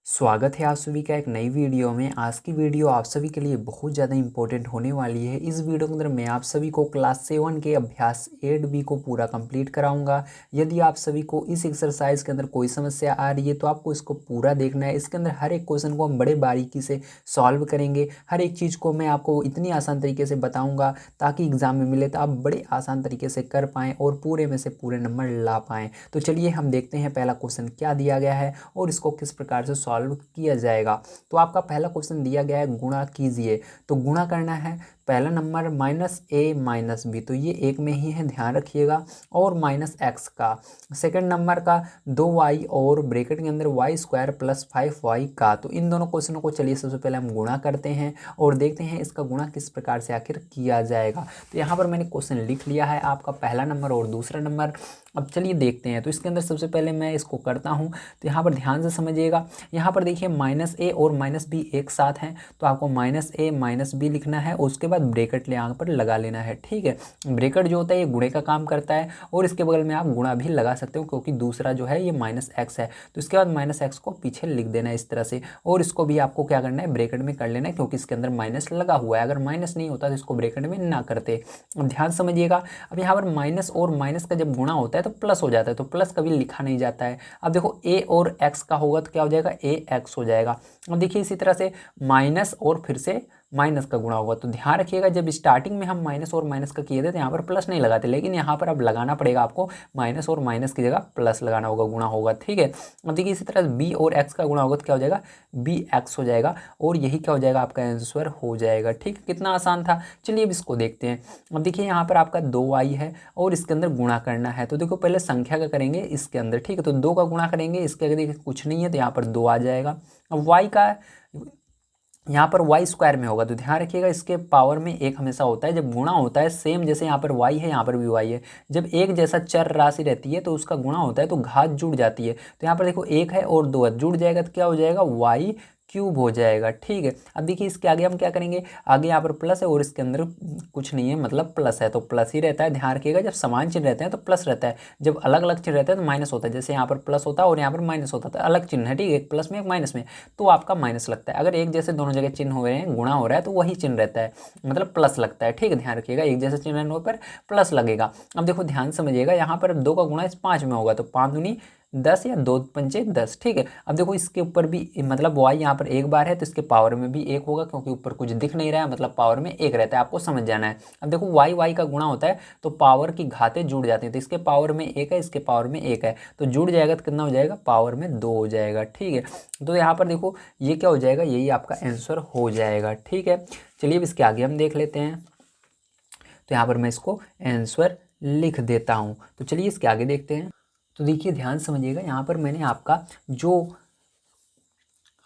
स्वागत है आप सभी का एक नई वीडियो में। आज की वीडियो आप सभी के लिए बहुत ज़्यादा इंपॉर्टेंट होने वाली है। इस वीडियो के अंदर मैं आप सभी को क्लास 7 के अभ्यास 8B को पूरा कंप्लीट कराऊंगा। यदि आप सभी को इस एक्सरसाइज के अंदर कोई समस्या आ रही है तो आपको इसको पूरा देखना है। इसके अंदर हर एक क्वेश्चन को हम बड़े बारीकी से सॉल्व करेंगे। हर एक चीज़ को मैं आपको इतनी आसान तरीके से बताऊँगा ताकि एग्ज़ाम में मिले तो आप बड़े आसान तरीके से कर पाएँ और पूरे में से पूरे नंबर ला पाएँ। तो चलिए हम देखते हैं पहला क्वेश्चन क्या दिया गया है और इसको किस प्रकार से सॉल्व किया जाएगा। तो आपका पहला क्वेश्चन दिया गया है गुणा कीजिए। तो गुणा करना है पहला नंबर -a-b, तो ये एक में ही है, ध्यान रखिएगा, और -x का। सेकंड नंबर का 2y और ब्रैकेट के अंदर y² + 5y का। तो इन दोनों क्वेश्चनों को चलिए सबसे पहले हम गुणा करते हैं और देखते हैं इसका गुणा किस प्रकार से आखिर किया जाएगा। तो यहाँ पर मैंने क्वेश्चन लिख लिया है, आपका पहला नंबर और दूसरा नंबर। अब चलिए देखते हैं। तो इसके अंदर सबसे पहले मैं इसको करता हूँ। तो यहाँ पर ध्यान से समझिएगा। यहाँ पर देखिए -a और -b एक साथ हैं, तो आपको -a -b लिखना है। उसके बाद ब्रैकेट यहाँ पर लगा लेना है, ठीक है। ब्रैकेट जो होता है ये गुणे का काम करता है और इसके बगल में आप गुणा भी लगा सकते हो क्योंकि दूसरा जो है ये -x है। तो इसके बाद -x को पीछे लिख देना है इस तरह से, और इसको भी आपको क्या करना है, ब्रैकेट में कर लेना है क्योंकि इसके अंदर माइनस लगा हुआ है। अगर माइनस नहीं होता तो इसको ब्रैकेट में ना करते। अब ध्यान समझिएगा। अब यहाँ पर माइनस और माइनस का जब गुणा होता है तो प्लस हो जाता है, तो प्लस कभी लिखा नहीं जाता है। अब देखो a और x का होगा तो क्या हो जाएगा, ax हो जाएगा। अब देखिए इसी तरह से माइनस और फिर से माइनस का गुणा होगा। तो ध्यान रखिएगा, जब स्टार्टिंग में हम माइनस और माइनस का किए थे तो यहाँ पर प्लस नहीं लगाते, लेकिन यहाँ पर अब लगाना पड़ेगा आपको, माइनस और माइनस की जगह प्लस लगाना होगा, गुणा होगा, ठीक है। अब देखिए इसी तरह b और x का गुणा होगा तो क्या हो जाएगा, bx हो जाएगा, और यही क्या हो जाएगा, आपका आंसर हो जाएगा, ठीक। कितना आसान था। चलिए अब इसको देखते हैं। अब देखिए यहाँ पर आपका 2y है और इसके अंदर गुणा करना है। तो देखो पहले संख्या का करेंगे इसके अंदर, ठीक है। तो 2 का गुणा करेंगे, इसके आगे देखिए कुछ नहीं है तो यहाँ पर 2 आ जाएगा। अब y का यहाँ पर y² में होगा, तो ध्यान रखिएगा इसके पावर में एक हमेशा होता है। जब गुणा होता है सेम, जैसे यहाँ पर y है यहाँ पर भी y है, जब एक जैसा चर राशि रहती है तो उसका गुणा होता है तो घात जुड़ जाती है। तो यहाँ पर देखो 1 है और 2 है, जुड़ जाएगा तो क्या हो जाएगा, y³ हो जाएगा, ठीक है। अब देखिए इसके आगे हम क्या करेंगे, आगे यहाँ पर प्लस है और इसके अंदर कुछ नहीं है, मतलब प्लस है तो प्लस ही रहता है। ध्यान रखिएगा जब समान चिन्ह रहते हैं तो प्लस रहता है, जब अलग अलग चिन्ह रहता है तो माइनस होता है। जैसे यहाँ पर प्लस होता है और यहाँ पर माइनस होता है, अलग चिन्ह है, ठीक है, एक प्लस में एक माइनस में, तो आपका माइनस लगता है। अगर एक जैसे दोनों जगह चिन्ह हो रहे हैं, गुणा हो रहा है, तो वही चिन्ह रहता है, मतलब प्लस लगता है, ठीक है। ध्यान रखिएगा एक जैसे चिन्ह रहने पर प्लस लगेगा। अब देखो ध्यान समझिएगा, यहाँ पर 2 का गुणा इस 5 में होगा तो 5 दूनी 10 या 2 पंचे 10, ठीक है। अब देखो इसके ऊपर भी मतलब y यहाँ पर एक बार है तो इसके पावर में भी 1 होगा, क्योंकि ऊपर कुछ दिख नहीं रहा है, मतलब पावर में 1 रहता है, आपको समझ जाना है। अब देखो y का गुणा होता है तो पावर की घातें जुड़ जाती हैं, तो इसके पावर में 1 है, इसके पावर में 1 है, तो जुड़ जाएगा तो कितना हो जाएगा, पावर में 2 हो जाएगा, ठीक है। तो यहाँ पर देखो ये क्या हो जाएगा, यही आपका आंसर हो जाएगा, ठीक है। चलिए अब इसके आगे हम देख लेते हैं। तो यहाँ पर मैं इसको आंसर लिख देता हूँ। तो चलिए इसके आगे देखते हैं। तो देखिए ध्यान समझिएगा, यहाँ पर मैंने आपका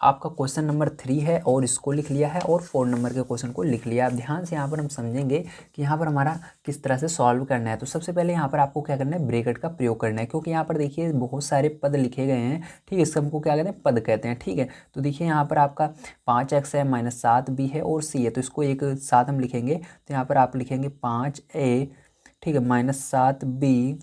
क्वेश्चन नंबर 3 है और इसको लिख लिया है, और 4 नंबर के क्वेश्चन को लिख लिया। अब ध्यान से यहाँ पर हम समझेंगे कि यहाँ पर हमारा किस तरह से सॉल्व करना है। तो सबसे पहले यहाँ पर आपको क्या करना है, ब्रैकेट का प्रयोग करना है, क्योंकि यहाँ पर देखिए बहुत सारे पद लिखे गए हैं, ठीक है। इसको हमको क्या कहते हैं, पद कहते हैं, ठीक है। तो देखिए यहाँ पर आपका 5x है, -7b है और c है, तो इसको एक साथ हम लिखेंगे। तो यहाँ पर आप लिखेंगे 5a, ठीक है, -7b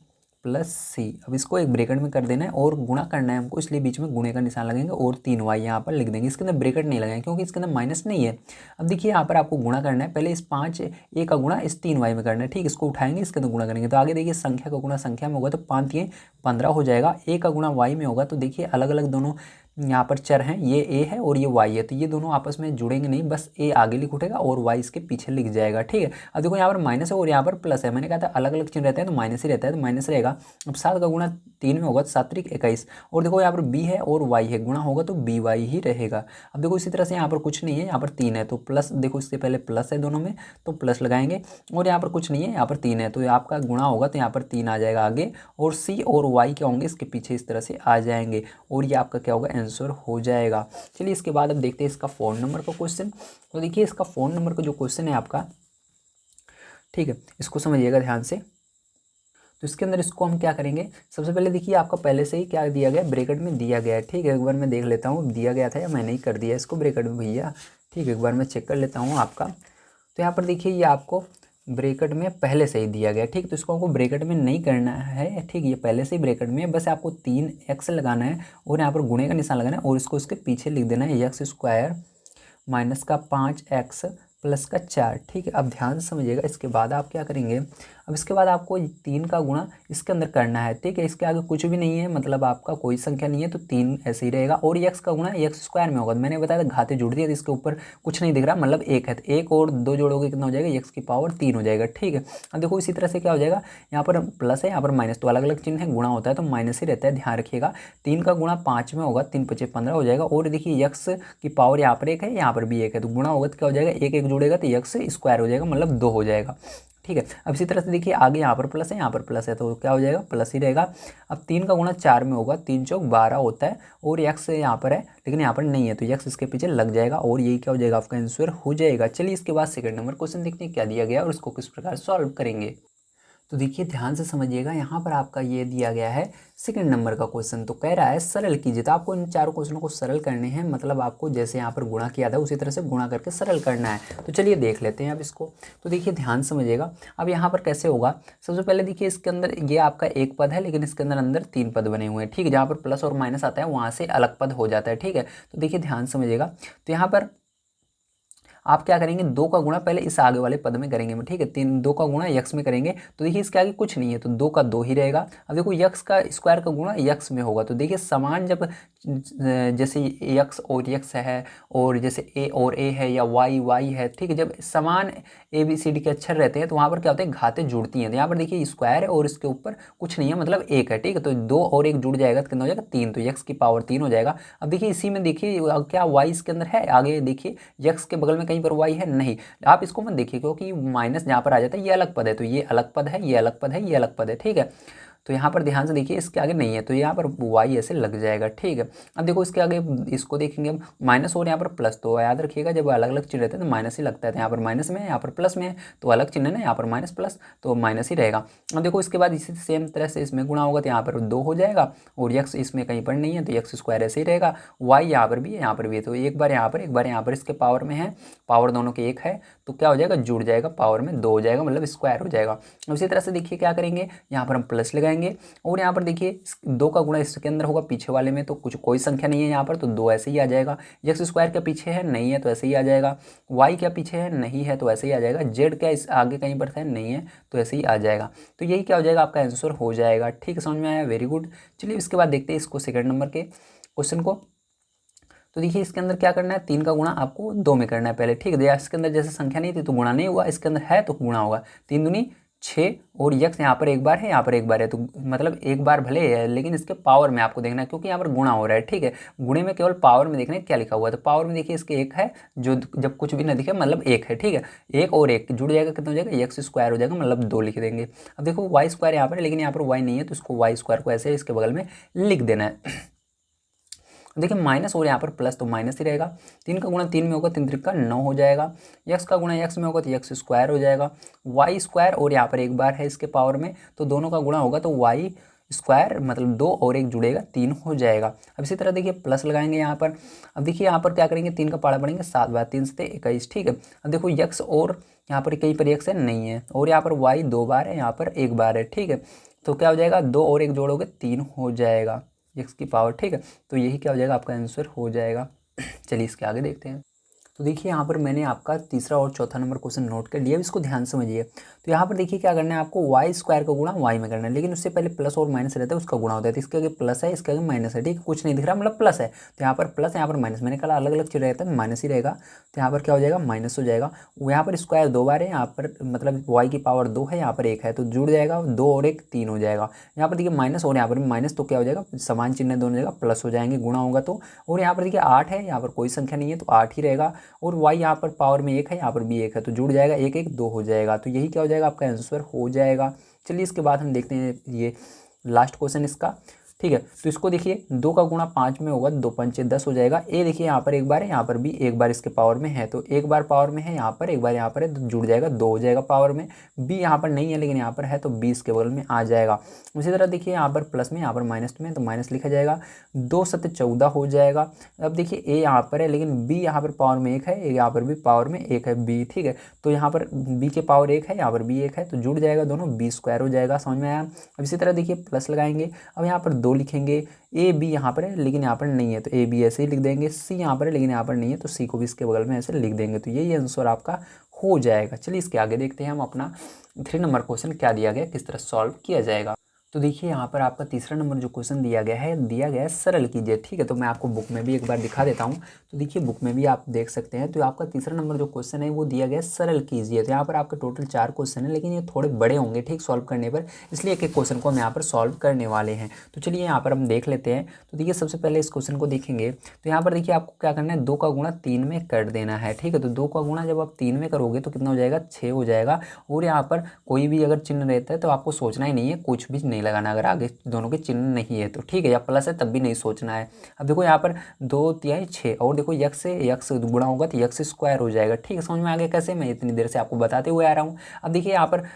+c। अब इसको एक ब्रैकेट में कर देना है और गुणा करना है हमको, इसलिए बीच में गुणे का निशान लगेंगे और 3y यहाँ पर लिख देंगे। इसके अंदर ब्रैकेट नहीं लगाएंगे क्योंकि इसके अंदर माइनस नहीं है। अब देखिए यहाँ पर आपको गुणा करना है, पहले इस 5a का गुणा इस 3y में करना है, ठीक। इसको उठाएंगे, इसके अंदर गुणा करेंगे, तो आगे देखिए संख्या का गुणा संख्या में होगा तो 5 3 15 हो जाएगा। a का गुणा y में होगा तो देखिए अलग अलग दोनों यहाँ पर चर हैं, ये a है और ये y है, तो ये दोनों आपस में जुड़ेंगे नहीं, बस a आगे लिख उठेगा और y इसके पीछे लिख जाएगा, ठीक है। अब देखो यहाँ पर माइनस है और यहाँ पर प्लस है, मैंने कहा था अलग अलग चिन्ह रहते हैं तो माइनस ही रहता है, तो माइनस रहेगा। अब 7 का गुणा 3 में होगा तो 7 3 21, और देखो यहाँ पर b है और y है, गुणा होगा तो by ही रहेगा। अब देखो इसी तरह से यहाँ पर कुछ नहीं है, यहाँ पर 3 है तो प्लस, देखो इससे पहले प्लस है दोनों में तो प्लस लगाएंगे, और यहाँ पर कुछ नहीं है, यहाँ पर 3 है तो आपका गुणा होगा तो यहाँ पर 3 आ जाएगा आगे, और c और y क्या होंगे, इसके पीछे इस तरह से आ जाएंगे, और ये आपका क्या होगा, आंसर हो जाएगा। चलिए इसके बाद अब देखते हैं इसका 4 नंबर का क्वेश्चन। तो देखिए इसका 4 नंबर का जो क्वेश्चन है आपका, ठीक है, इसको समझिएगा ध्यान से। तो इसके अंदर इसको हम क्या करेंगे, सबसे पहले देखिए आपका पहले से ही क्या दिया गया, ब्रैकेट में दिया गया है, ठीक है। एक बार मैं देख लेता हूँ दिया गया था या मैंने ही कर दिया इसको ब्रैकेट में भैया, ठीक है। एक बार मैं चेक कर लेता हूँ आपका। तो यहाँ पर देखिए ये आपको ब्रैकेट में पहले से ही दिया गया, ठीक। तो इसको आपको ब्रैकेट में नहीं करना है, ठीक। ये पहले से ही ब्रैकेट में है, बस आपको 3x लगाना है और यहाँ पर गुणे का निशान लगाना है और इसको उसके पीछे लिख देना है x स्क्वायर माइनस का 5x प्लस का 4, ठीक है। अब ध्यान से समझिएगा, इसके बाद आप क्या करेंगे, अब इसके बाद आपको 3 का गुणा इसके अंदर करना है, ठीक है। इसके आगे कुछ भी नहीं है, मतलब आपका कोई संख्या नहीं है, तो 3 ऐसे ही रहेगा और x का गुणा x स्क्वायर में होगा। मैंने बताया था घाते जुड़ दिए, तो इसके ऊपर कुछ नहीं दिख रहा, मतलब 1 है, तो 1 और 2 जोड़ोगे कितना हो जाएगा, x की पावर 3 हो जाएगा, ठीक है। अब देखो इसी तरह से क्या हो जाएगा, यहाँ पर प्लस है, यहाँ पर माइनस, तो अलग अलग चिन्ह है, गुणा होता है तो माइनस ही रहता है, ध्यान रखिएगा। 3 का गुणा 5 में होगा, 3 5 15 हो जाएगा और देखिए x की पावर यहाँ पर 1 है, यहाँ पर भी 1 है, तो गुणा होगा तो क्या हो जाएगा, 1 1 जुड़ेगा तो x स्क्वायर हो जाएगा, मतलब 2 हो जाएगा, ठीक है। अब इसी तरह से देखिए आगे यहाँ पर प्लस है, यहाँ पर प्लस है, तो क्या हो जाएगा, प्लस ही रहेगा। अब 3 का गुणा 4 में होगा, 3 चौक 12 होता है और x यहाँ पर है लेकिन यहाँ पर नहीं है, तो x इसके पीछे लग जाएगा और यही क्या हो जाएगा, आपका आंसर हो जाएगा। चलिए इसके बाद सेकंड नंबर क्वेश्चन देखते हैं क्या दिया गया और उसको किस प्रकार सॉल्व करेंगे। तो देखिए ध्यान से समझिएगा, यहाँ पर आपका ये दिया गया है सेकंड नंबर का क्वेश्चन, तो कह रहा है सरल कीजिए। तो आपको इन चारों क्वेश्चनों को सरल करने हैं, मतलब आपको जैसे यहाँ पर गुणा किया था उसी तरह से गुणा करके सरल करना है। तो चलिए देख लेते हैं अब इसको। तो देखिए ध्यान समझिएगा, अब यहाँ पर कैसे होगा, सबसे पहले देखिए इसके अंदर ये आपका एक पद है लेकिन इसके अंदर 3 पद बने हुए हैं, ठीक है। जहाँ पर प्लस और माइनस आता है वहाँ से अलग पद हो जाता है, ठीक है। तो देखिए ध्यान समझिएगा, तो यहाँ पर आप क्या करेंगे, 2 का गुणा पहले इस आगे वाले पद में करेंगे, ठीक है। 2 का गुणा x में करेंगे, तो देखिए इसके आगे कुछ नहीं है, तो 2 का 2 ही रहेगा। अब देखो x का स्क्वायर का गुणा x में होगा, तो देखिए समान जब जैसे x और x है और जैसे a और a है या y है, ठीक है। जब समान ABCD के अक्षर रहते हैं तो वहाँ पर क्या होता है, घातें जुड़ती हैं। तो यहाँ पर देखिए स्क्वायर है और इसके ऊपर कुछ नहीं है, मतलब 1 है, ठीक है। तो 2 और 1 जुड़ जाएगा तो कितना हो जाएगा, 3, तो x की पावर 3 हो जाएगा। अब देखिए इसी में देखिए क्या y इसके अंदर है, आगे देखिए x के बगल में कहीं पर y है नहीं, आप इसको मत देखिए क्योंकि माइनस जहाँ पर आ जाता है ये अलग पद है, तो ये अलग पद है, ये अलग पद है, ये अलग पद है, ठीक है। तो यहाँ पर ध्यान से देखिए इसके आगे नहीं है, तो यहाँ पर y ऐसे लग जाएगा, ठीक है। अब देखो इसके आगे इसको देखेंगे हम, माइनस और यहाँ पर प्लस, तो याद रखिएगा जब अलग अलग चिन्ह रहते हैं तो माइनस ही लगता है। तो यहाँ पर माइनस में है, यहाँ पर प्लस में है, तो अलग चिन्ह है ना, यहाँ पर माइनस प्लस तो माइनस ही रहेगा। अब देखो इसके बाद इसी सेम तरह से इसमें गुणा होगा, तो यहाँ पर 2 हो जाएगा और x इसमें कहीं पर नहीं है, तो x स्क्वायर ऐसे ही रहेगा। y यहाँ पर भी है, यहाँ पर भी है, तो एक बार यहाँ पर एक बार यहाँ पर इसके पावर में है, पावर दोनों के 1 है, तो क्या हो जाएगा, जुड़ जाएगा, पावर में 2 हो जाएगा, मतलब स्क्वायर हो जाएगा। उसी तरह से देखिए क्या करेंगे, यहाँ पर हम प्लस लगाएंगे और यहाँ पर देखिए 2 का गुणा इसके अंदर होगा पीछे वाले में, तो कुछ कोई संख्या नहीं है यहाँ पर, तो 2 ऐसे ही आ जाएगा। x स्क्वायर के पीछे है नहीं है, तो ऐसे ही आ जाएगा। y क्या पीछे है नहीं है, तो ऐसे ही आ जाएगा। z क्या इस आगे कहीं पर है नहीं है, तो ऐसे ही आ जाएगा। तो यही क्या हो जाएगा, आपका आंसर हो जाएगा, ठीक है। समझ में आया, वेरी गुड। चलिए इसके बाद देखते हैं इसको सेकंड नंबर के क्वेश्चन को। तो देखिए इसके अंदर क्या करना है, 3 का गुणा आपको 2 में करना है पहले, ठीक है। इसके अंदर जैसे संख्या नहीं थी तो गुणा नहीं हुआ, इसके अंदर है तो गुणा होगा। 3 दूनी 6 और x यहाँ पर एक बार है, यहाँ पर एक बार है, तो मतलब एक बार भले है लेकिन इसके पावर में आपको देखना है क्योंकि यहाँ पर गुणा हो रहा है, ठीक है। गुणे में केवल पावर में देखना है क्या लिखा हुआ है, तो पावर में देखिए इसके 1 है, जो जब कुछ भी ना दिखे मतलब 1 है, ठीक है। 1 और 1 जुड़ जाएगा, कितना हो जाएगा, x स्क्वायर हो जाएगा, मतलब 2 लिख देंगे। अब देखो y स्क्वायर यहाँ पर है लेकिन यहाँ पर y नहीं है, तो इसको y स्क्वायर को ऐसे इसके बगल में लिख देना है। देखिए माइनस और यहाँ पर प्लस, तो माइनस ही रहेगा। 3 का गुणा 3 में होगा, 3 त्रिका 9 हो जाएगा। x का गुणा x में होगा तो x स्क्वायर हो जाएगा। y स्क्वायर और यहाँ पर एक बार है इसके पावर में, तो दोनों का गुणा होगा तो y स्क्वायर मतलब 2 और 1 जुड़ेगा 3 हो जाएगा। अब इसी तरह देखिए प्लस लगाएंगे यहाँ पर। अब देखिए यहाँ पर क्या करेंगे, 3 का पाड़ा पड़ेंगे, 7 बार 3 से 21, ठीक है। अब देखो x और यहाँ पर कहीं पर x है नहीं है और यहाँ पर y 2 बार है, यहाँ पर 1 बार है, ठीक है। तो क्या हो जाएगा, 2 और 1 जोड़ोगे 3 हो जाएगा x की पावर, ठीक है। तो यही क्या हो जाएगा, आपका आंसर हो जाएगा। चलिए इसके आगे देखते हैं। तो देखिए यहाँ पर मैंने आपका तीसरा और चौथा नंबर क्वेश्चन नोट कर लिया, इसको ध्यान समझिए। तो यहाँ पर देखिए क्या करना है, आपको y स्क्वायर का गुणा y में करना है, लेकिन उससे पहले प्लस और माइनस रहता है उसका गुणा होता है। तो इसके आगे प्लस है, इसके आगे माइनस है, ठीक है। कुछ नहीं दिख रहा मतलब प्लस है, तो यहाँ पर प्लस, यहाँ पर माइनस, मैंने कहा अलग अलग चीज रहता है माइनस ही रहेगा, तो यहाँ पर क्या हो जाएगा, माइनस हो जाएगा। यहाँ पर स्क्वायर 2 बार है, यहाँ पर मतलब y की पावर 2 है, यहाँ पर 1 है, तो जुड़ जाएगा, 2 और 1 3 हो जाएगा। यहाँ पर देखिए माइनस और यहाँ पर माइनस, तो क्या हो जाएगा, समान चिन्ह दोनों जगह प्लस हो जाएंगे, गुणा होगा तो। और यहाँ पर देखिए 8 है, यहाँ पर कोई संख्या नहीं है तो 8 ही रहेगा, और y यहाँ पर पावर में 1 है, यहाँ पर भी 1 है, तो जुड़ जाएगा, 1 1 2 हो जाएगा। तो यही क्या हो जाएगा, आपका आंसर हो जाएगा। चलिए इसके बाद हम देखते हैं ये लास्ट क्वेश्चन इसका। ठीक है। तो इसको देखिए 2 का गुणा 5 में होगा, 2 पंचे 10 हो जाएगा। ए देखिए यहाँ पर एक बार है, यहाँ पर भी एक बार इसके पावर में है, तो एक बार पावर में है यहाँ पर, एक बार यहाँ पर है, तो जुड़ जाएगा, 2 हो जाएगा पावर में। बी यहाँ पर नहीं है लेकिन यहाँ पर है, तो 20 के बगल में आ जाएगा। उसी तरह देखिए यहाँ पर प्लस में, यहाँ पर माइनस में, तो माइनस लिखा जाएगा, 2 सत्त 14 हो जाएगा। अब देखिए ए यहाँ पर है लेकिन बी यहाँ पर पावर में 1 है, यहाँ पर भी पावर में 1 है बी, ठीक है। तो यहाँ पर बी के पावर 1 है, यहाँ पर भी 1 है, तो जुड़ जाएगा दोनों, बी स्क्वायर हो जाएगा। समझ में आया। अब इसी तरह देखिए प्लस लगाएंगे, अब यहाँ पर 2 लिखेंगे, ए बी यहाँ पर है लेकिन यहाँ पर नहीं है, तो ए बी ऐसे ही लिख देंगे। सी यहाँ पर है लेकिन यहाँ पर नहीं है, तो सी को भी इसके बगल में ऐसे लिख देंगे, तो यही आंसर आपका हो जाएगा। चलिए इसके आगे देखते हैं हम अपना 3 नंबर क्वेश्चन क्या दिया गया, किस तरह सॉल्व किया जाएगा। तो देखिए यहाँ पर आपका तीसरा नंबर जो क्वेश्चन दिया गया है सरल कीजिए, ठीक है। तो मैं आपको बुक में भी एक बार दिखा देता हूँ, तो देखिए बुक में भी आप देख सकते हैं। तो आपका तीसरा नंबर जो क्वेश्चन है वो दिया गया है सरल कीजिए। तो यहाँ पर आपके टोटल 4 क्वेश्चन है, लेकिन ये थोड़े बड़े होंगे, ठीक, सॉल्व करने पर, इसलिए एक एक क्वेश्चन को हम यहाँ पर सॉल्व करने वाले हैं। तो चलिए यहाँ पर हम देख लेते हैं। तो देखिए सबसे पहले इस क्वेश्चन को देखेंगे, तो यहाँ पर देखिए आपको क्या करना है, 2 का गुणा 3 में कर देना है, ठीक है। तो 2 का गुणा जब आप 3 में करोगे तो कितना हो जाएगा, 6 हो जाएगा। और यहाँ पर कोई भी अगर चिन्ह रहता है तो आपको सोचना ही नहीं है, कुछ भी नहीं लगाना, अगर आगे दोनों के चिन्ह नहीं है तो, ठीक है, या प्लस है तब भी नहीं सोचना है। अब देखो यहाँ पर 2 तिहाई 6, और देखो यक्स से यक्स गुणा होगा तो यक्स स्क्वायर हो जाएगा, ठीक है। समझ में आ गया कैसे, मैं इतनी देर से आपको बताते हुए आ रहा हूँ। अब देखिए यहाँ पर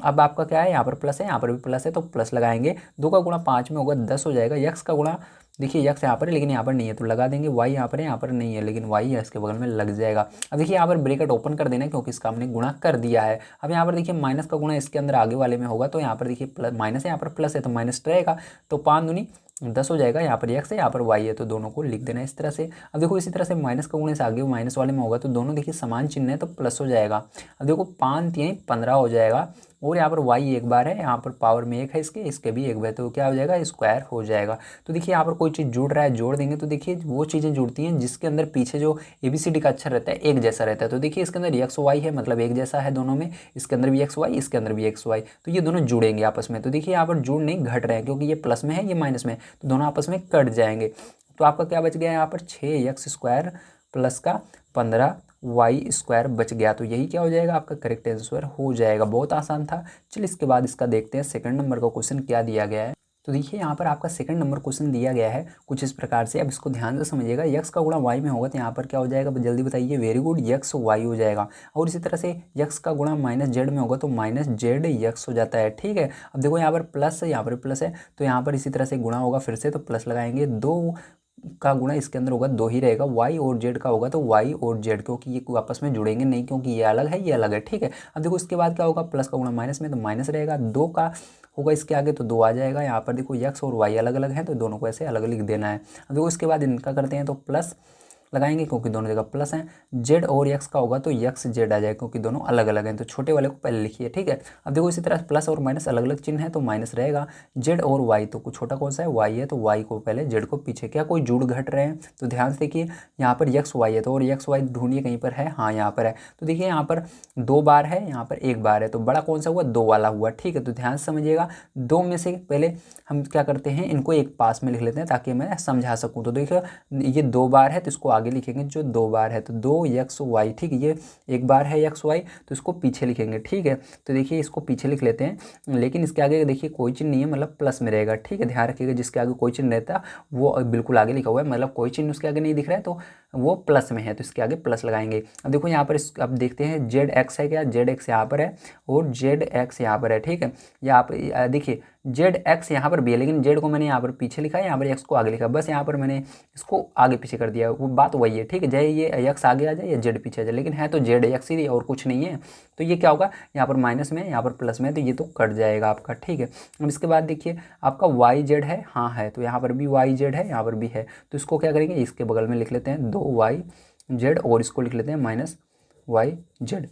अब आपका क्या है, यहाँ पर प्लस है, यहाँ पर भी प्लस है, तो प्लस लगाएंगे। 2 का गुणा 5 में होगा 10 हो जाएगा। यक्स का गुणा देखिए यक्स यहाँ पर है लेकिन यहाँ पर नहीं है, तो लगा देंगे। वाई यहाँ पर है, यहाँ पर नहीं है लेकिन वाई है, इसके बगल में लग जाएगा। अब देखिए यहाँ पर ब्रैकेट ओपन कर देना है क्योंकि इसका हमने गुणा कर दिया है। अब यहाँ पर देखिए माइनस का गुणा इसके अंदर आगे वाले में होगा, तो यहाँ पर देखिए प्लस माइनस है, यहाँ पर प्लस है, तो माइनस रहेगा, तो 5 दूनी 10 हो जाएगा। यहाँ पर एक्स है, यहाँ पर वाई है, तो दोनों को लिख देना इस तरह से। अब देखो इसी तरह से माइनस का गुणा से आगे माइनस वाले में होगा, तो दोनों देखिए समान चिन्ह है, तो प्लस हो जाएगा। अब देखो 5 3 15 हो जाएगा, और यहाँ पर वाई एक बार है, यहाँ पर पावर में 1 है, इसके भी एक बार, तो क्या हो जाएगा, स्क्वायर हो जाएगा। तो देखिए यहाँ पर कोई चीज़ जुड़ रहा है, जोड़ देंगे, तो देखिए वो चीज़ें जुड़ती हैं जिसके अंदर पीछे जो ABCD का अक्षर रहता है एक जैसा रहता है। तो देखिए इसके अंदर एक्स वाई है, मतलब एक जैसा है दोनों में, इसके अंदर भी एक्स वाई, इसके अंदर भी एक्स वाई, तो ये दोनों जुड़ेंगे आपस में। तो देखिए यहाँ पर जुड़ नहीं, घट रहे हैं, क्योंकि ये प्लस में है, ये माइनस में, तो दोनों आपस में कट जाएंगे। तो आपका क्या बच गया यहाँ पर, 6x स्क्वायर प्लस का 15 वाई स्क्वायर बच गया। तो यही क्या हो जाएगा, आपका करेक्ट आंसर हो जाएगा। बहुत आसान था। चलिए इसके बाद इसका देखते हैं सेकंड नंबर का क्वेश्चन क्या दिया गया है। तो देखिए यहाँ पर आपका सेकंड नंबर क्वेश्चन दिया गया है कुछ इस प्रकार से। अब इसको ध्यान से समझिएगा, यक्स का गुणा वाई में होगा तो यहाँ पर क्या हो जाएगा, जल्दी बताइए। वेरी गुड, यक्स वाई हो जाएगा। और इसी तरह से यक्स का गुणा माइनस जेड में होगा तो माइनस जेड यक्स हो जाता है, ठीक है। अब देखो यहाँ पर प्लस है, यहाँ पर प्लस है, तो यहाँ पर इसी तरह से गुणा होगा फिर से, तो प्लस लगाएंगे। 2 का गुणा इसके अंदर होगा 2 ही रहेगा, वाई और जेड का होगा तो वाई और जेड, क्योंकि ये आपस में जुड़ेंगे नहीं, क्योंकि ये अलग है, ये अलग है, ठीक है। अब देखो इसके बाद क्या होगा, प्लस का गुणा माइनस में, तो माइनस रहेगा। 2 का होगा इसके आगे तो 2 आ जाएगा। यहाँ पर देखो यक्स और वाई अलग अलग हैं, तो दोनों को ऐसे अलग लिख देना है। अब देखो इसके बाद इनका करते हैं, तो प्लस लगाएंगे क्योंकि दोनों जगह प्लस हैं। जेड और एक्स का होगा तो यक्स जेड आ जाएगा, क्योंकि दोनों अलग अलग हैं, तो छोटे वाले को पहले लिखिए, ठीक है। अब देखो इसी तरह प्लस और माइनस अलग अलग चिन्ह है तो माइनस रहेगा। जेड और वाई, तो कुछ छोटा कौन सा है, वाई है, तो वाई को पहले, जेड को पीछे। क्या कोई जुड़ घट रहे हैं, तो ध्यान से देखिए यहाँ पर यक्स वाई है, तो और यक्स वाई ढूंढिए कहीं पर है, हाँ यहाँ पर है। तो देखिए यहाँ पर 2 बार है, यहाँ पर 1 बार है, तो बड़ा कौन सा हुआ, 2 वाला हुआ, ठीक है। तो ध्यान से समझिएगा, 2 में से पहले हम क्या करते हैं, इनको एक पास में लिख लेते हैं ताकि मैं समझा सकूँ। तो देखिए ये 2 बार है तो इसको आगे लिखेंगे, जो 2 बार है तो 2 एक्स वाई, ठीक है। ये 1 बार है एक्स वाई, तो इसको पीछे लिखेंगे, ठीक है। तो देखिए इसको पीछे लिख लेते हैं, लेकिन इसके आगे देखिए कोई चिन्ह नहीं है, मतलब प्लस में रहेगा, ठीक है। ध्यान रखिएगा, जिसके आगे कोई चिन्ह रहता है वो बिल्कुल आगे लिखा हुआ है, मतलब कोई चिन्ह उसके आगे नहीं दिख रहा है तो वो प्लस में है, तो इसके आगे प्लस लगाएंगे। अब देखो यहाँ पर अब देखते हैं जेड एक्स है क्या, जेड एक्स यहाँ पर है और जेड एक्स यहाँ पर है, ठीक है। या आप देखिए जेड एक्स यहाँ पर भी है, लेकिन जेड को मैंने यहाँ पर पीछे लिखा है, यहाँ पर एक्स को आगे लिखा है, बस यहाँ पर मैंने इसको आगे पीछे कर दिया, वो बात वही है, ठीक है। चाहे ये एक्स आगे आ जाए या जेड पीछे आ जाए, लेकिन है तो जेड एक्स ही और कुछ नहीं है। तो ये क्या होगा, यहाँ पर माइनस में, यहाँ पर प्लस में, तो ये तो कट जाएगा आपका, ठीक है। अब इसके बाद देखिए आपका वाई जेड है, हाँ है, तो यहाँ पर भी वाई जेड है, यहाँ पर भी है, तो इसको क्या करेंगे, इसके बगल में लिख लेते हैं 2 वाई जेड, और इसको लिख लेते हैं माइनस वाई जेड।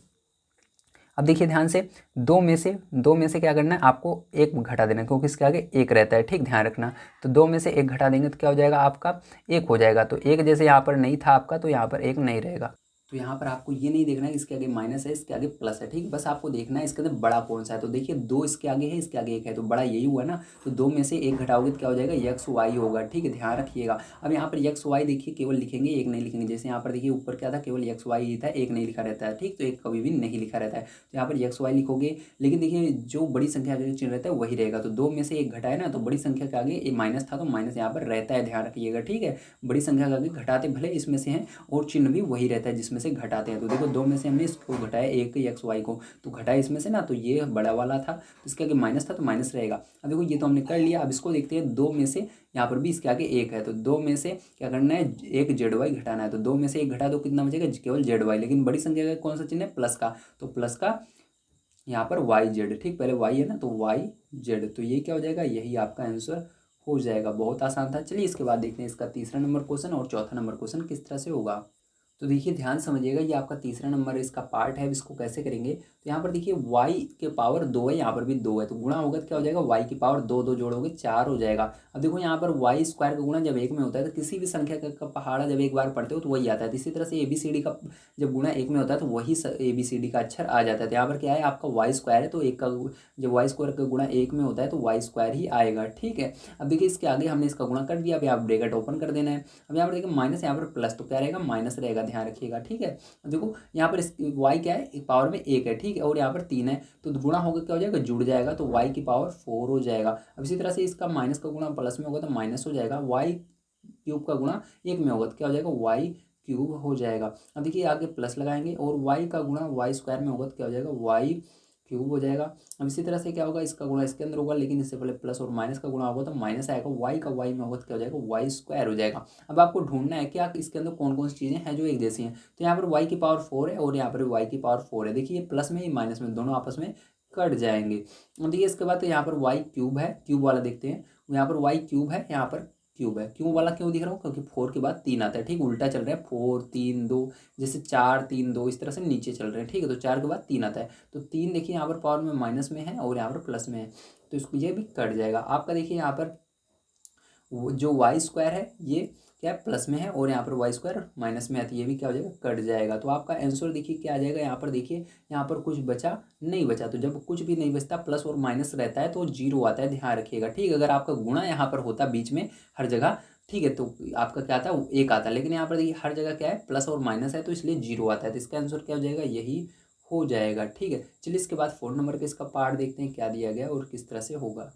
अब देखिए ध्यान से, 2 में से क्या करना है, आपको 1 घटा देना, क्योंकि इसके आगे 1 रहता है, ठीक, ध्यान रखना। तो 2 में से 1 घटा देंगे तो क्या हो जाएगा, आपका 1 हो जाएगा। तो 1 जैसे यहाँ पर नहीं था आपका, तो यहाँ पर 1 नहीं रहेगा। तो यहाँ पर आपको ये नहीं देखना है इसके आगे माइनस है इसके आगे प्लस है, ठीक। बस आपको देखना है इसके अंदर बड़ा कौन सा है। तो देखिए 2 इसके आगे है इसके आगे 1 है, तो बड़ा यही हुआ ना। तो 2 में से 1 घटाओगे तो क्या हो जाएगा, एक्स वाई होगा, ठीक है, ध्यान रखिएगा। अब यहाँ पर एक्स वाई देखिए केवल लिखेंगे, एक नहीं लिखेंगे। जैसे यहाँ पर देखिए ऊपर क्या था, केवल एक्स वाई ही था, एक नहीं लिखा रहता है, ठीक। तो एक कभी भी नहीं लिखा रहता है, तो यहाँ पर एक्स वाई लिखोगे। लेकिन देखिए जो बड़ी संख्या आगे चिन्ह रहता है वही रहेगा। तो 2 में से 1 घटाए ना, तो बड़ी संख्या के आगे माइनस था तो माइनस यहाँ पर रहता है, ध्यान रखिएगा, ठीक है। बड़ी संख्या के आगे घटाते भले इसमें से हैं और चिन्ह भी वही रहता है जिसमें से घटाते हैं। तो देखो 2 में से हमने इसको घटाया, एक एक्स वाई को, तो घटाया इसमें से ना, तो ये बड़ा वाला था तो इसके आगे माइनस था तो माइनस रहेगा। अब देखो ये तो हमने कर लिया। अब इसको देखते हैं 2 में से, यहाँ पर भी इसके आगे 1 है, तो 2 में से क्या करना है, एक जेड वाई घटाना है। तो 2 में से 1 घटा दो, कितना बचेगा, केवल जेड वाई। लेकिन बड़ी संख्या का कौन सा चिन्ह है, प्लस का, तो प्लस का यहाँ पर वाई जेड, ठीक। पहले वाई है ना, तो वाई जेड, तो ये क्या हो जाएगा, यही आपका आंसर हो जाएगा। बहुत आसान था। चलिए इसके बाद देखते हैं इसका तीसरा नंबर क्वेश्चन और चौथा नंबर क्वेश्चन किस तरह से होगा। तो देखिए ध्यान समझिएगा, ये आपका तीसरा नंबर इसका पार्ट है। अब इसको कैसे करेंगे, तो यहाँ पर देखिए y के पावर 2 है, यहाँ पर भी 2 है, तो गुणा होगा तो क्या हो जाएगा, y की पावर 2, 2 जोड़ोगे 4 हो जाएगा। अब देखो यहाँ पर वाई स्क्वायर का गुणा जब 1 में होता है तो किसी भी संख्या का पहाड़ा जब एक बार पढ़ते हो तो वही आता है। तो इसी तरह से ABCD का जब गुणा 1 में होता है तो वही ABCD का अक्षर आ जाता है। तो यहाँ पर क्या है, आपका वाई स्क्वायर है, तो एक का जब वाई स्क्वायर का गुणा 1 में होता है तो वाई स्क्वायर ही आएगा, ठीक है। अब देखिए इसके आगे हमने इसका गुणा कर दिया, अब यहाँ ब्रैकेट ओपन कर देना है। अब यहाँ पर देखिए माइनस, यहाँ पर प्लस, तो क्या रहेगा, माइनस रहेगा, ध्यान रखिएगा, ठीक है। देखो यहाँ पर वाई क्या है, पावर में 1 है, ठीक है, और यहाँ पर 3 है, तो गुणा होगा क्या हो जाएगा, जुड़ जाएगा, तो वाई की पावर 4 हो जाएगा। अब इसी तरह से इसका माइनस का गुणा प्लस में होगा तो माइनस हो जाएगा, वाई क्यूब का गुणा 1 में होगा तो क्या हो जाएगा, वाई क्यूब हो जाएगा। अब देखिए आगे प्लस लगाएंगे और वाई का गुणा वाई स्क्वायर में होगा तो क्या हो जाएगा, वाई क्यूब हो जाएगा। अब इसी तरह से क्या होगा, इसका गुणा इसके अंदर होगा, लेकिन इससे पहले प्लस और माइनस का गुणा होगा तो माइनस आएगा, वाई का वाई में होगा तो क्या हो जाएगा, वाई स्क्वायर हो जाएगा। अब आपको ढूंढना है कि आप इसके अंदर कौन कौन सी चीज़ें हैं जो एक जैसी हैं। तो यहाँ पर वाई की पावर 4 है और यहाँ पर वाई की पावर 4 है। देखिए ये प्लस में माइनस में दोनों आपस में कट जाएंगे। अब देखिए इसके बाद तो यहाँ पर वाई क्यूब है, क्यूब वाला देखते हैं। यहाँ पर वाई क्यूब है, यहाँ पर क्यूब है। क्यूब वाला क्यों दिख रहा हूँ, क्योंकि 4 के बाद 3 आता है, ठीक, उल्टा चल रहा है, 4 3 2, जैसे 4 3 2 इस तरह से नीचे चल रहे हैं, ठीक है। तो 4 के बाद 3 आता है, तो 3 देखिए यहाँ पर पावर में माइनस में है और यहाँ पर प्लस में है, तो इसको ये भी कट जाएगा। आपका देखिए यहाँ पर जो वाई स्क्वायर है ये क्या है, प्लस में है, और यहाँ पर वाई स्क्वायर माइनस में आती है, ये भी क्या हो जाएगा, कट जाएगा। तो आपका आंसर देखिए क्या आ जाएगा, यहाँ पर देखिए यहाँ पर कुछ बचा नहीं बचा। तो जब कुछ भी नहीं बचता, प्लस और माइनस रहता है तो 0 आता है, ध्यान रखिएगा, ठीक। अगर आपका गुणा यहाँ पर होता बीच में हर जगह, ठीक है, तो आपका क्या आता है, 1 आता है। लेकिन यहाँ पर देखिए हर जगह क्या है, प्लस और माइनस है, तो इसलिए 0 आता है। तो इसका आंसर क्या हो जाएगा, यही हो जाएगा, ठीक है। चलिए इसके बाद 4 नंबर के इसका पार्ट देखते हैं क्या दिया गया और किस तरह से होगा।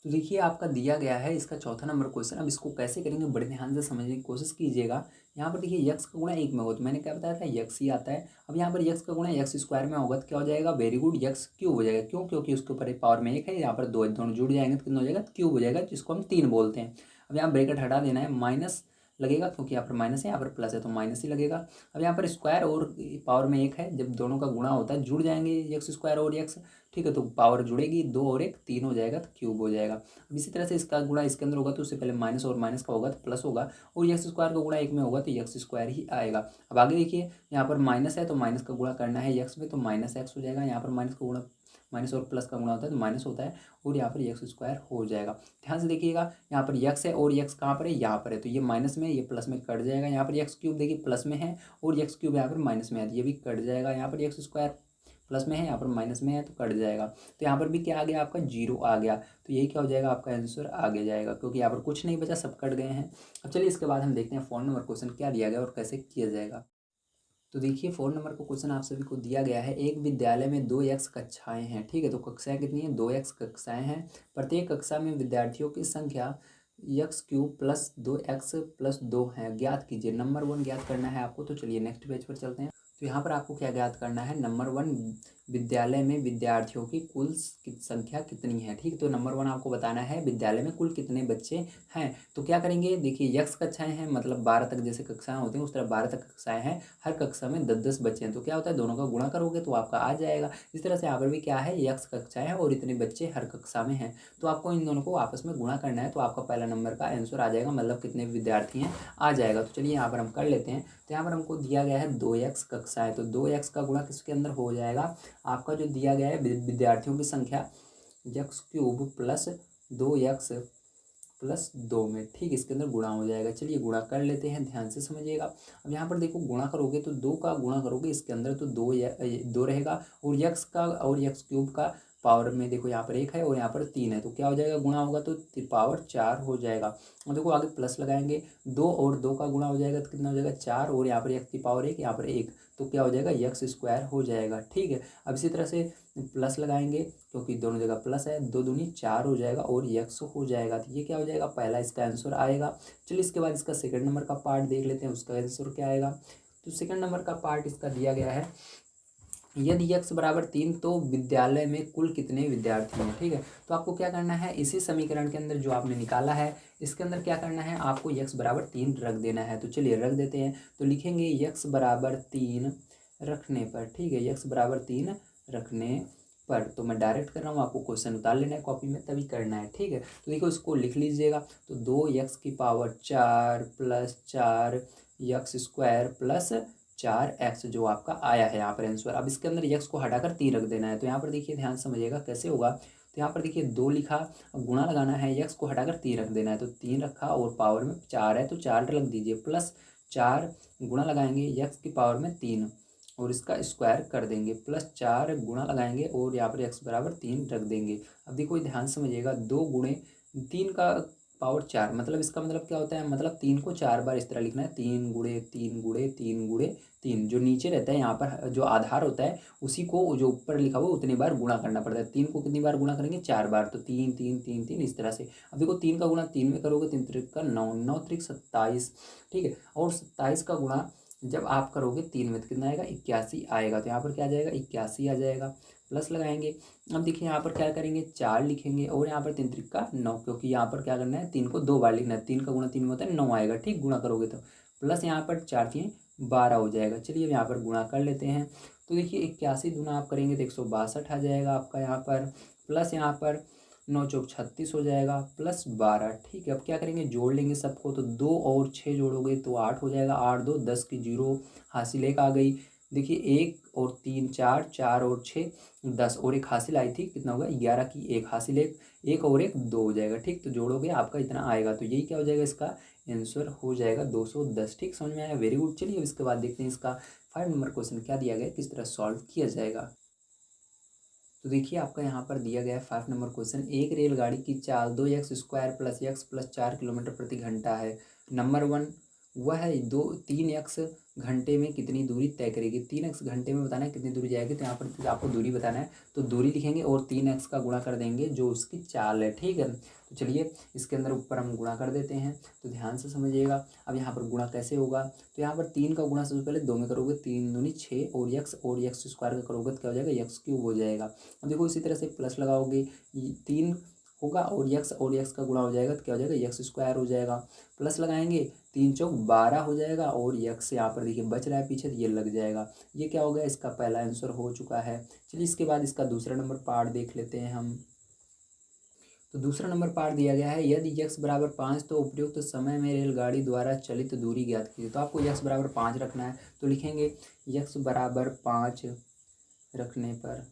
तो देखिए आपका दिया गया है इसका चौथा नंबर क्वेश्चन। अब इसको कैसे करेंगे, बड़े ध्यान से समझने की कोशिश कीजिएगा। यहाँ पर देखिए यक्स का गुणा 1 में होगा, तो मैंने क्या बताया था, यक्स ही आता है। अब यहाँ पर यक्स का गुणा यक्स स्क्वायर में होगा तो क्या हो जाएगा, वेरी गुड, यक्स क्यूब हो जाएगा। क्यों, क्योंकि उसके ऊपर एक पावर में 1 है, यहाँ पर 2 दोनों जुड़ जाएंगे तो कितना हो जाएगा, क्यूब हो जाएगा, जिसको हम 3 बोलते हैं। अब यहाँ ब्रैकेट हटा देना है, माइनस लगेगा क्योंकि यहाँ पर माइनस है, यहाँ पर प्लस है तो माइनस ही लगेगा। अब यहाँ पर स्क्वायर और पावर में 1 है, जब दोनों का गुणा होता है जुड़ जाएंगे, यक्स स्क्वायर और यक्स, ठीक है, तो पावर जुड़ेगी, 2 और 1 3 हो जाएगा तो क्यूब हो जाएगा। अब इसी तरह से इसका गुणा इसके अंदर होगा तो उससे पहले माइनस और माइनस का होगा तो प्लस होगा, और यक्स स्क्वायर का गुणा 1 में होगा तो यक्स स्क्वायर ही आएगा। अब आगे देखिए यहाँ पर माइनस है तो माइनस का गुणा करना है यक्स में, तो माइनस एक्स हो जाएगा। यहाँ पर माइनस का गुणा, माइनस और प्लस का गुणा होता है तो माइनस होता है, और यहाँ पर यक्स स्क्वायर हो जाएगा। ध्यान से देखिएगा, यहाँ पर यक्स है और यक्स कहाँ पर है, यहाँ पर है, तो ये माइनस में ये प्लस में कट जाएगा। यहाँ पर यक्स क्यूब देखिए प्लस में है और यक्स क्यूब यहाँ पर माइनस में है, तो ये भी कट जाएगा। यहाँ पर यक्स स्क्वायर प्लस में है, यहाँ पर माइनस में है तो कट जाएगा। तो यहाँ पर भी क्या आ गया, आपका 0 आ गया। तो यही क्या हो जाएगा, आपका आंसर आगे जाएगा, क्योंकि यहाँ पर कुछ नहीं बचा, सब कट गए हैं। अब चलिए इसके बाद हम देखते हैं 4 नंबर क्वेश्चन क्या दिया गया और कैसे किया जाएगा। तो देखिए 4 नंबर का क्वेश्चन आप सभी को दिया गया है। एक विद्यालय में 2 एक्स कक्षाएं हैं, ठीक है, तो कक्षाएं कितनी हैं, 2 एक्स कक्षाएं हैं। प्रत्येक कक्षा में विद्यार्थियों की संख्या x cube plus 2 x plus 2 है, ज्ञात कीजिए। नंबर 1 ज्ञात करना है आपको। तो चलिए नेक्स्ट पेज पर चलते हैं। तो यहाँ पर आपको क्या ज्ञात करना है, नंबर 1 विद्यालय में विद्यार्थियों की कुल संख्या कितनी है, ठीक। तो नंबर 1 आपको बताना है विद्यालय में कुल कितने बच्चे हैं। तो क्या करेंगे, देखिए यक्स कक्षाएं हैं, मतलब 12 तक जैसे कक्षाएं होती हैं उस तरह 12 तक कक्षाएं हैं, हर कक्षा में 10-10 बच्चे हैं। तो क्या होता है, दोनों का गुणा करोगे तो आपका आ जाएगा। इस तरह से यहाँ पर भी क्या है, यक्स कक्षाएं हैं और इतने बच्चे हर कक्षा में हैं, तो आपको इन दोनों को आपस में गुणा करना है, तो आपका पहला नंबर का आंसर आ जाएगा, मतलब कितने विद्यार्थी हैं आ जाएगा। तो चलिए यहाँ पर हम कर लेते हैं। तो यहाँ पर हमको दिया गया है 2 एक्स कक्षाएं, तो 2 एक्स का गुणा किसके अंदर हो जाएगा, आपका जो दिया गया है विद्यार्थियों की संख्या एक्स क्यूब प्लस 2 एक्स +2 में, ठीक, इसके अंदर गुणा हो जाएगा। चलिए गुणा कर लेते हैं, ध्यान से समझिएगा। अब यहाँ पर देखो गुणा करोगे तो 2 का गुणा करोगे इसके अंदर तो 2 रहेगा, और यक्स का और यक्स क्यूब का पावर में देखो यहाँ पर 1 है और यहाँ पर 3 है, तो क्या हो जाएगा, गुणा होगा तो पावर 4 हो जाएगा। और देखो आगे प्लस लगाएंगे, 2 और 2 का गुणा हो जाएगा तो कितना हो जाएगा 4, और यहाँ पर x की पावर 1, यहाँ पर 1, तो क्या हो जाएगा यक्स स्क्वायर हो जाएगा। ठीक है, अब इसी तरह से प्लस लगाएंगे क्योंकि दोनों जगह प्लस है, 2 दूनी 4 हो जाएगा और यक्स हो जाएगा। तो ये क्या हो जाएगा, पहला इसका आंसर आएगा। चलिए इसके बाद इसका सेकंड नंबर का पार्ट देख लेते हैं, उसका आंसर क्या आएगा। तो सेकंड नंबर का पार्ट इसका दिया गया है, यदि x बराबर 3 तो विद्यालय में कुल कितने विद्यार्थी हैं। ठीक है, तो आपको क्या करना है, इसी समीकरण के अंदर जो आपने निकाला है इसके अंदर क्या करना है, आपको x बराबर 3 रख देना है। तो चलिए रख देते हैं, तो लिखेंगे x बराबर 3 रखने पर, ठीक है, x बराबर 3 रखने पर, तो मैं डायरेक्ट कर रहा हूँ, आपको क्वेश्चन उतार लेना है कॉपी में तभी करना है। ठीक है, तो देखो इसको लिख लीजिएगा, तो 2x की power 4 + 4 x square plus 4x जो आपका आया है यहाँ पर आंसर। अब इसके अंदर x को हटाकर 3 रख देना है, तो यहाँ पर देखिए ध्यान समझिएगा कैसे होगा। तो यहाँ पर देखिए 2 लिखा, गुणा लगाना है, x को हटाकर 3 रख देना है, तो 3 रखा और पावर में 4 है तो 4 रख दीजिए, प्लस 4 गुणा लगाएंगे x की पावर में 3 और इसका स्क्वायर कर देंगे, प्लस 4 गुणा लगाएंगे और यहाँ पर x बराबर 3 रख देंगे। अब देखो ध्यान समझिएगा, 2 गुणे 3 का पावर 4, मतलब इसका मतलब क्या होता है, मतलब 3 को 4 बार इस तरह लिखना है, 3 गुणे 3 गुणे 3 गुणे 3, जो नीचे रहता है यहाँ पर जो आधार होता है उसी को जो ऊपर लिखा हुआ उतनी बार गुणा करना पड़ता है। 3 को कितनी बार गुणा करेंगे, 4 बार, तो 3 3 3 3 इस तरह से। अब देखो 3 का गुणा 3 में करोगे, 3 त्रिक का 9, 9 त्रिक 27, ठीक है, और 27 का गुणा जब आप करोगे 3 में तो कितना आएगा, 81 आएगा। तो यहाँ पर क्या आ जाएगा, 81 आ जाएगा, प्लस लगाएंगे। अब देखिए यहाँ पर क्या करेंगे, 4 लिखेंगे और यहाँ पर 3 त्रिक का 9, क्योंकि यहाँ पर क्या करना है, 3 को 2 बार लिखना है, 3 का गुणा 3 में होता है 9 आएगा, ठीक, गुणा करोगे तो, प्लस यहाँ पर 4 3 12 हो जाएगा। चलिए अब यहाँ पर गुणा कर लेते हैं, तो देखिए 81 गुना आप करेंगे तो 162 आ जाएगा आपका यहाँ पर, प्लस यहाँ पर 9 चौक 36 हो जाएगा, प्लस 12, ठीक है। अब क्या करेंगे, जोड़ लेंगे सबको, तो 2 और 6 जोड़ोगे तो 8 हो जाएगा, 8 2 10 की 0 हासिल 1 आ गई। देखिए 1 और 3 4, 4 और 6 10 और 1 हासिल आई थी, कितना होगा 11 की 1 हासिल 1, 1 और 1 2 हो जाएगा, ठीक, तो जोड़ोगे आपका इतना आएगा। तो यही क्या हो जाएगा, इसका आंसर हो जाएगा 210। ठीक, समझ में आया, वेरी गुड। चलिए अब इसके बाद देखते हैं इसका 5 नंबर क्वेश्चन क्या दिया गया है, किस तरह सॉल्व किया जाएगा। तो देखिए आपका यहाँ पर दिया गया है 5 नंबर क्वेश्चन, एक रेलगाड़ी की चाल 2x square plus x plus 4 kilometre प्रति घंटा है। नंबर 1 वह है 3x घंटे में कितनी दूरी तय करेगी। 3x घंटे में बताना है कितनी दूरी जाएगी, तो यहाँ पर आपको दूरी बताना है, तो दूरी लिखेंगे और 3x का गुणा कर देंगे जो उसकी चाल है। ठीक है, तो चलिए इसके अंदर ऊपर हम गुणा कर देते हैं, तो ध्यान से समझिएगा। अब यहाँ पर गुणा कैसे होगा, तो यहाँ पर 3 का गुणा सबसे पहले 2 में करोगे, 3 दूनी 6 और यक्स स्क्वायर का करोगे तो क्या हो जाएगा, यक्स क्यूब हो जाएगा। अब देखो इसी तरह से प्लस लगाओगे, 3 होगा और यक्स का गुणा हो जाएगा तो क्या हो जाएगा, यक्स स्क्वायर हो जाएगा। प्लस लगाएंगे, 3 चौक 12 हो जाएगा और यक्स यहाँ पर देखिए बच रहा है पीछे, तो ये लग जाएगा। ये क्या हो गया, इसका पहला आंसर हो चुका है। चलिए इसके बाद इसका दूसरा नंबर पार्ट देख लेते हैं हम। तो दूसरा नंबर पार्ट दिया गया है, यदि x बराबर 5 तो उपयुक्त समय में रेलगाड़ी द्वारा चलित दूरी ज्ञात कीजिए। तो आपको x बराबर 5 रखना है, तो लिखेंगे x बराबर 5 रखने पर,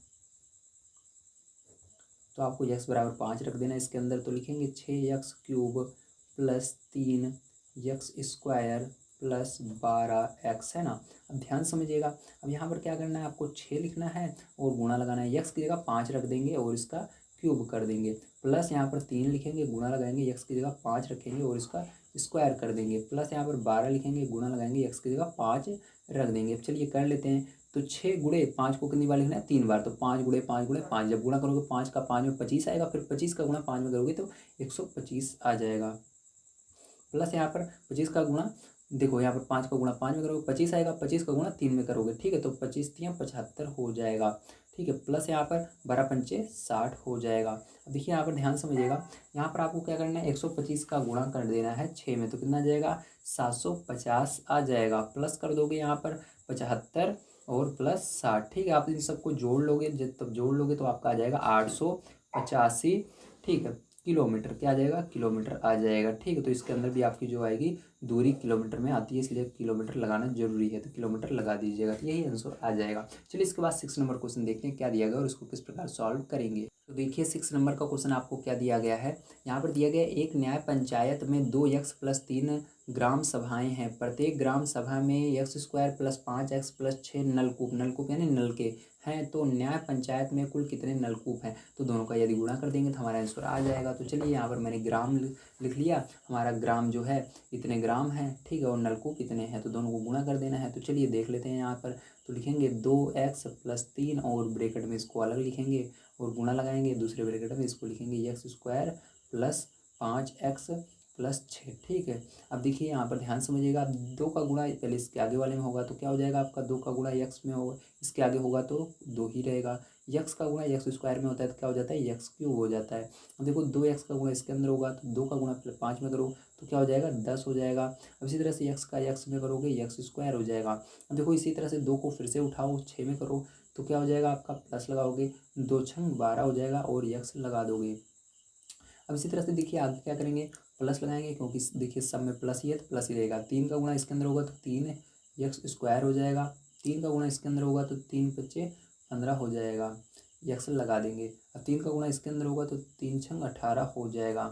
तो आपको x बराबर 5 रख देना इसके अंदर, तो लिखेंगे 6x cube plus 3x square plus 12x, है ना। अब ध्यान समझिएगा, अब यहाँ पर क्या करना है, आपको 6 लिखना है और गुणा लगाना है, x की जगह 5 रख देंगे और इसका क्यूब कर देंगे, प्लस यहाँ पर 3 लिखेंगे, गुणा लगाएंगे, x की जगह 5 रखेंगे और इसका स्क्वायर कर देंगे, प्लस यहाँ पर 12 लिखेंगे, गुणा लगाएंगे, x की जगह 5 रख देंगे। अब चलिए कर लेते हैं, तो 6 गुणे 5 को कितनी बार लिखना है, 3 बार, तो 5 गुणे 5 गुणे 5, जब गुणा करोगे 5 का 5 में 25 आएगा, फिर 25 का गुणा 5 में करोगे तो 125 आ जाएगा, प्लस यहाँ पर 25 का गुणा, देखो यहाँ पर 5 का गुणा 5 में करोगे 25 आएगा, 25 का गुणा 3 में करोगे, ठीक है, तो 25 3 75 हो जाएगा, ठीक है, प्लस यहाँ पर 12 पंचे 60 हो जाएगा। अब देखिए यहाँ पर ध्यान समझिएगा, यहाँ पर आपको क्या करना है, 125 का गुणा कर देना है 6 में, तो कितना आ जाएगा, 750 आ जाएगा, प्लस कर दोगे यहाँ पर 75 और प्लस 60, ठीक है, आप इन सबको जोड़ लोगे, जब तब जोड़ लोगे तो आपका आ जाएगा 885, ठीक है, किलोमीटर, क्या आ जाएगा, किलोमीटर आ जाएगा। ठीक है, तो इसके अंदर भी आपकी जो आएगी दूरी किलोमीटर में आती है, इसलिए किलोमीटर लगाना जरूरी है, तो किलोमीटर लगा दीजिएगा, तो यही आंसर आ जाएगा। चलिए इसके बाद 6 नंबर क्वेश्चन देखते हैं क्या दिया गया और इसको किस प्रकार सॉल्व करेंगे। तो देखिए 6 नंबर का क्वेश्चन आपको क्या दिया गया है। यहाँ पर दिया गया एक न्याय पंचायत में 2x+3 ग्राम सभाएं हैं। प्रत्येक ग्राम सभा में x² + 5x+6 नलकूप, नलकूप यानी नलके हैं। तो न्याय पंचायत में कुल कितने नलकूप हैं। तो दोनों का यदि गुणा कर देंगे तो हमारा आंसर आ जाएगा। तो चलिए यहाँ पर मैंने ग्राम लिख लिया। हमारा ग्राम जो है इतने ग्राम है, ठीक है, और नलकूप इतने हैं, तो दोनों को गुणा कर देना है। तो चलिए देख लेते हैं यहाँ पर। तो लिखेंगे 2x+3 और ब्रैकेट में इसको अलग लिखेंगे और गुणा लगाएंगे। दूसरे ब्रैकेट में इसको लिखेंगे x² + 5x+6, ठीक है। अब देखिए यहाँ पर ध्यान समझिएगा, 2 का गुणा पहले इसके आगे वाले में होगा तो क्या हो जाएगा आपका, 2 का गुणा x में होगा, इसके आगे होगा तो 2 ही रहेगा। x का गुणा x² में होता है तो क्या हो जाता है, x³ हो जाता है। अब देखो 2x का गुणा इसके अंदर होगा तो 2 का गुणा 5 में करो तो क्या हो जाएगा, 10 हो जाएगा। अब इसी तरह से x का x में करोगे x² हो जाएगा। अब देखो इसी तरह से 2 को फिर से उठाओ, 6 में करो तो क्या हो जाएगा आपका, प्लस लगाओगे, 2 छंग 12 हो जाएगा और x लगा दोगे। अब इसी तरह से देखिए आगे क्या करेंगे, प्लस लगाएंगे, क्योंकि देखिए सब में प्लस ही है तो प्लस ही रहेगा। 3 का गुणा इसके अंदर होगा तो 3x² हो जाएगा। 3 का गुणा इसके अंदर होगा तो 3 × 5 = 15 हो जाएगा, x लगा देंगे। अब 3 का गुणा इसके अंदर होगा तो 3 छंग 18 हो जाएगा।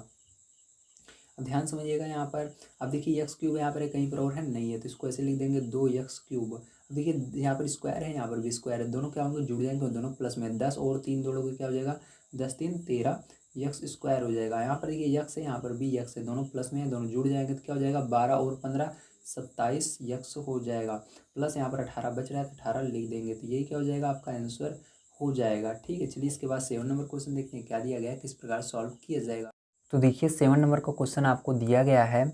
अब ध्यान समझिएगा यहाँ पर। अब देखिए x³ यहाँ पर कहीं पर और है, नहीं है, तो इसको ऐसे लिख देंगे 2x³। अब देखिए यहाँ पर स्क्वायर है, यहाँ पर भी स्क्वायर है, दोनों क्या होंगे, जुड़ जाएंगे और दोनों प्लस में। 10 और 3 जोड़ोगे क्या हो जाएगा, 10 × 3 = 13 x² हो जाएगा। यहाँ पर देखिए x है, यहाँ पर भी x है, दोनों प्लस में है, दोनों जुड़ जाएंगे तो क्या हो जाएगा, 12 और 15 = 27 x हो जाएगा। प्लस यहाँ पर 18 बच रहा है तो 18 लिख देंगे, तो यही क्या हो जाएगा आपका आंसर हो जाएगा, ठीक है। चलिए इसके बाद 7 नंबर क्वेश्चन देखते हैं क्या दिया गया है, किस प्रकार सॉल्व किया जाएगा। तो देखिए 7 नंबर का क्वेश्चन आपको दिया गया है।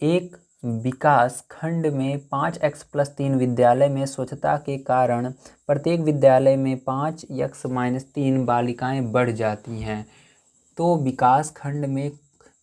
एक विकास खंड में 5x+3 विद्यालय में स्वच्छता के कारण प्रत्येक विद्यालय में 5x-3 बालिकाएं बढ़ जाती हैं। तो विकास खंड में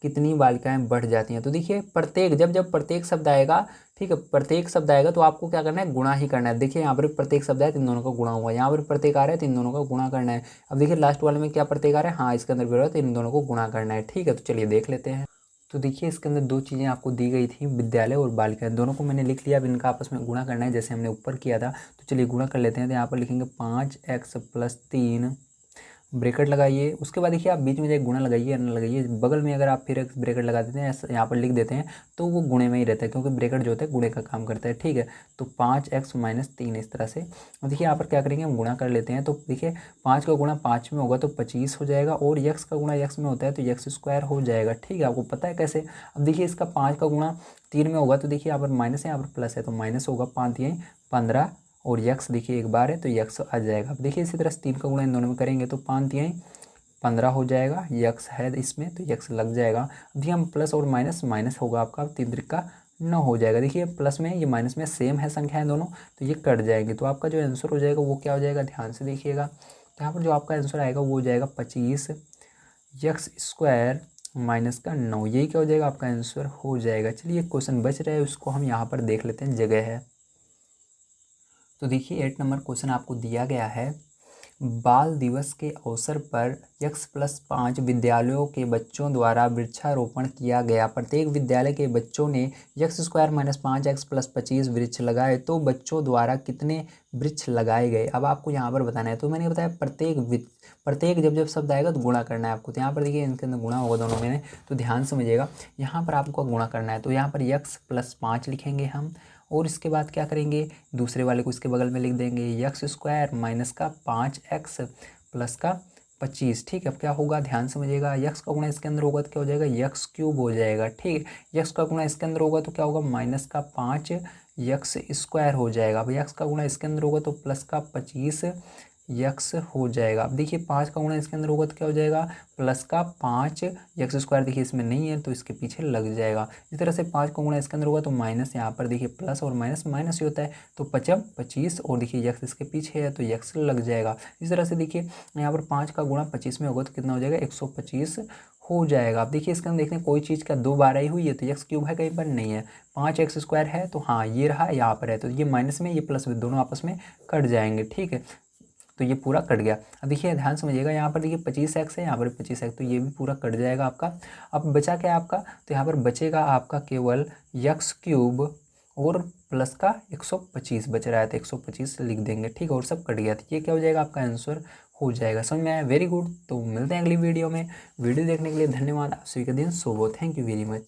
कितनी बालिकाएं बढ़ जाती हैं। तो देखिए प्रत्येक, जब प्रत्येक शब्द आएगा, ठीक है, प्रत्येक शब्द आएगा तो आपको क्या करना है, गुणा ही करना है। देखिए यहाँ पर प्रत्येक शब्द है तो इन दोनों का गुणा हुआ, यहाँ पर प्रत्येक आ रहा है तो इन दोनों का गुणा करना है। अब देखिए लास्ट वाले में क्या प्रत्येक आ रहा है, हाँ इसके अंदर भी रहा है तो इन दोनों को गुणा करना है, ठीक है। तो चलिए देख लेते हैं। तो देखिए इसके अंदर 2 चीज़ें आपको दी गई थी, विद्यालय और बालिकाएं, दोनों को मैंने लिख लिया। अब इनका आपस में गुणा करना है जैसे हमने ऊपर किया था। तो चलिए गुणा कर लेते हैं। तो यहाँ पर लिखेंगे 5x+3 ब्रैकेट लगाइए। उसके बाद देखिए आप बीच में एक गुणा लगाइए, न लगाइए, बगल में अगर आप फिर एक ब्रैकेट लगा देते हैं, यहाँ पर लिख देते हैं तो वो गुणे में ही रहता है, क्योंकि ब्रैकेट जो होता है गुणे का काम करता है, ठीक है। तो 5x-3 इस तरह से। और देखिए यहाँ पर क्या करेंगे, हम गुणा कर लेते हैं। तो देखिए 5 का गुणा 5 में होगा तो 25 हो जाएगा, और x का गुणा x में होता है तो x² हो जाएगा, ठीक है। आपको पता है कैसे। अब देखिए इसका 5 का गुणा 3 में होगा तो देखिए यहाँ पर माइनस है, यहाँ पर प्लस है, तो माइनस होगा, 5 × 15 और x देखिए एक बार है तो x आ जाएगा। अब देखिए इसी तरह से 3 का गुणा इन दोनों में करेंगे तो 5 × 3 = 15 हो जाएगा, x है इसमें तो x लग जाएगा। देखिए हम प्लस और माइनस, माइनस होगा आपका 3 × 9 हो जाएगा। देखिए प्लस में ये माइनस में सेम है संख्याएं दोनों, तो ये कट जाएंगे। तो आपका जो आंसर हो जाएगा वो क्या हो जाएगा, ध्यान से देखिएगा। तो यहाँ पर जो आपका आंसर आएगा वो हो जाएगा 25x² - 9, यही क्या हो जाएगा आपका आंसर हो जाएगा। चलिए क्वेश्चन बच रहा है, उसको हम यहाँ पर देख लेते हैं, जगह है। तो देखिए 8 नंबर क्वेश्चन आपको दिया गया है। बाल दिवस के अवसर पर x+5 विद्यालयों के बच्चों द्वारा वृक्षारोपण किया गया। प्रत्येक विद्यालय के बच्चों ने x² - 5x+25 वृक्ष लगाए, तो बच्चों द्वारा कितने वृक्ष लगाए गए। अब आपको यहाँ पर बताना है। तो मैंने बताया प्रत्येक जब शब्द आएगा तो गुणा करना है आपको। तो यहाँ पर देखिए इनके अंदर गुणा होगा दोनों में, तो ध्यान समझिएगा। यहाँ पर आपको गुणा करना है, तो यहाँ पर x+5 लिखेंगे हम, और इसके बाद क्या करेंगे, दूसरे वाले को इसके बगल में लिख देंगे x² - 5x + 25, ठीक है। अब क्या होगा, ध्यान समझिएगा, x का गुणा इसके अंदर होगा तो क्या हो जाएगा, x³ हो जाएगा, ठीक है। x का गुणा इसके अंदर होगा तो क्या होगा, -5x² हो जाएगा। अब x का गुणा इसके अंदर होगा तो +25x हो जाएगा। अब देखिए 5 का गुणा इसके अंदर होगा तो क्या हो जाएगा, +5x²। देखिए इसमें नहीं है तो इसके पीछे लग जाएगा। इस तरह से 5 का गुणा इसके अंदर होगा तो माइनस, यहाँ पर देखिए प्लस और माइनस माइनस ही होता है, तो 25, और देखिए x इसके पीछे है तो x लग जाएगा। इस तरह से देखिए यहाँ पर 5 का गुणा 25 में होगा तो कितना हो जाएगा, 125 हो जाएगा। अब देखिए इसके अंदर देखते हैं कोई चीज़ का 2 बार आई हुई है तो x³ है, कहीं पर नहीं है। 5x² है तो हाँ ये रहा, यहाँ पर है, तो ये माइनस में ये प्लस में दोनों आपस में कट जाएंगे, ठीक है। तो ये पूरा कट गया। अब देखिए ध्यान समझिएगा, यहाँ पर देखिए 25x है, यहाँ पर 25x, तो ये भी पूरा कट जाएगा आपका। अब बचा क्या आपका, तो यहाँ पर बचेगा आपका केवल x³ और प्लस का 125 बच रहा है, तो 125 लिख देंगे, ठीक है, और सब कट गया। तो ये क्या हो जाएगा आपका आंसर हो जाएगा। समझ में आया? Very good. तो मिलते हैं अगली वीडियो में। वीडियो देखने के लिए धन्यवाद। आप सभी का दिन शुभ हो। Thank you very much.